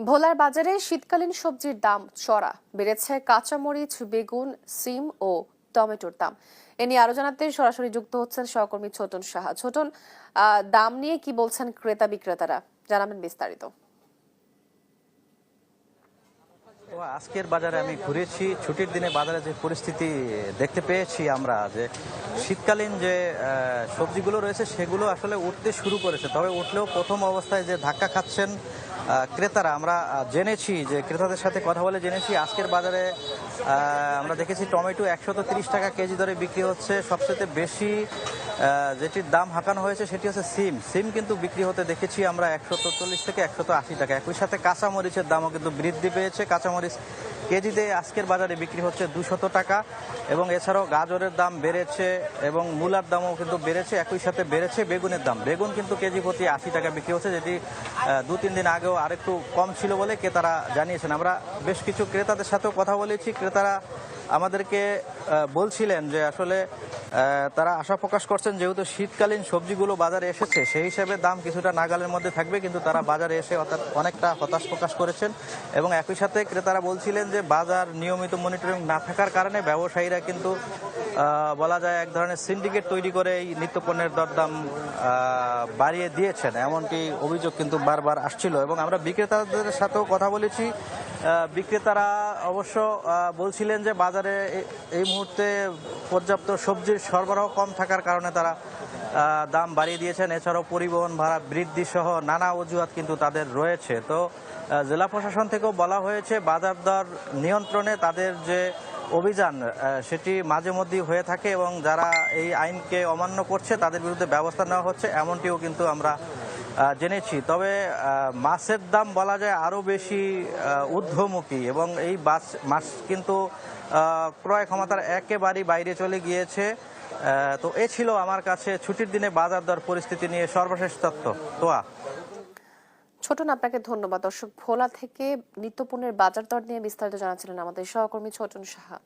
ভোলার বাজারে শীতকালীন সবজির দাম চড়া, বেড়েছে কাঁচামরিচ, বেগুন, সিম ও টমেটোর দাম। এ নিয়ে আরো জানাতে সরাসরি যুক্ত হচ্ছেন সহকর্মী ছোটন সাহা। ছোটন, দাম নিয়ে কি বলছেন ক্রেতা বিক্রেতারা, জানাবেন বিস্তারিত। আজকের বাজারে আমি ঘুরেছি, ছুটির দিনে বাজারে যে পরিস্থিতি দেখতে পেয়েছি আমরা, যে শীতকালীন যে সবজিগুলো রয়েছে সেগুলো আসলে উঠতে শুরু করেছে। তবে উঠলেও প্রথম অবস্থায় যে ধাক্কা খাচ্ছেন ক্রেতারা, আমরা জেনেছি, যে ক্রেতাদের সাথে কথা বলে জেনেছি আজকের বাজারে আমরা দেখেছি টমেটো 130 টাকা কেজি দরে বিক্রি হচ্ছে। সবচেয়ে বেশি যেটির দাম হাঁকানো হয়েছে সেটি হচ্ছে সিম কিন্তু বিক্রি হতে দেখেছি আমরা 140 থেকে 180 টাকা। একই সাথে কাঁচামরিচের দামও কিন্তু বৃদ্ধি পেয়েছে। কাঁচামরিচ কেজিতে আজকের বাজারে বিক্রি হচ্ছে 200 টাকা, এবং এছাড়াও গাজরের দাম বেড়েছে এবং মূলার দামও কিন্তু বেড়েছে। একই সাথে বেড়েছে বেগুনের দাম। বেগুন কিন্তু কেজি প্রতি 80 টাকা বিক্রি হচ্ছে, যেটি 2-3 দিন আগেও আরেকটু কম ছিল বলে ক্রেতারা জানিয়েছেন। আমরা বেশ কিছু ক্রেতাদের সাথেও কথা বলেছি। ক্রেতারা আমাদেরকে বলছিলেন যে আসলে তারা আশা প্রকাশ করছেন, যেহেতু শীতকালীন সবজিগুলো বাজারে এসেছে সেই হিসেবে দাম কিছুটা নাগালের মধ্যে থাকবে, কিন্তু তারা বাজারে এসে অনেকটা হতাশ প্রকাশ করেছেন। এবং একই সাথে ক্রেতারা বলছিলেন যে বাজার নিয়মিত মনিটরিং না থাকার কারণে ব্যবসায়ীরা কিন্তু বলা যায় এক ধরনের সিন্ডিকেট তৈরি করে এই নিত্যপণ্যের দরদাম বাড়িয়ে দিয়েছেন, এমনটি অভিযোগ কিন্তু বারবার আসছিল। এবং আমরা বিক্রেতাদের সাথেও কথা বলেছি। বিক্রেতারা অবশ্য বলছিলেন যে বাজারে এই মুহূর্তে পর্যাপ্ত সবজির সরবরাহ কম থাকার কারণে তারা দাম বাড়িয়ে দিয়েছেন। এছাড়াও পরিবহন ভাড়া বৃদ্ধি সহ নানা অজুহাত কিন্তু তাদের রয়েছে। তো জেলা প্রশাসন থেকেও বলা হয়েছে বাজার দর নিয়ন্ত্রণে তাদের যে অভিযান সেটি মাঝে মধ্যেই হয়ে থাকে, এবং যারা এই আইনকে অমান্য করছে তাদের বিরুদ্ধে ব্যবস্থা নেওয়া হচ্ছে, এমনটিও কিন্তু আমরা জেনেছি। তবে মাছের দাম বলা যায় আরও বেশি ঊর্ধ্বমুখী, এবং এই মাছ কিন্তু ক্রয় ক্ষমতার একেবারেই বাইরে চলে গিয়েছে। তো এ ছিল আমার কাছে ছুটির দিনে বাজার দর পরিস্থিতি নিয়ে সর্বশেষ তথ্য। তোয়া। ছোটন, আপনাকে ধন্যবাদ। দর্শক, ভোলা থেকে নিত্যপণ্যের বাজার দর নিয়ে বিস্তারিত জানাচ্ছিলেন আমাদের সহকর্মী ছোটন সাহা।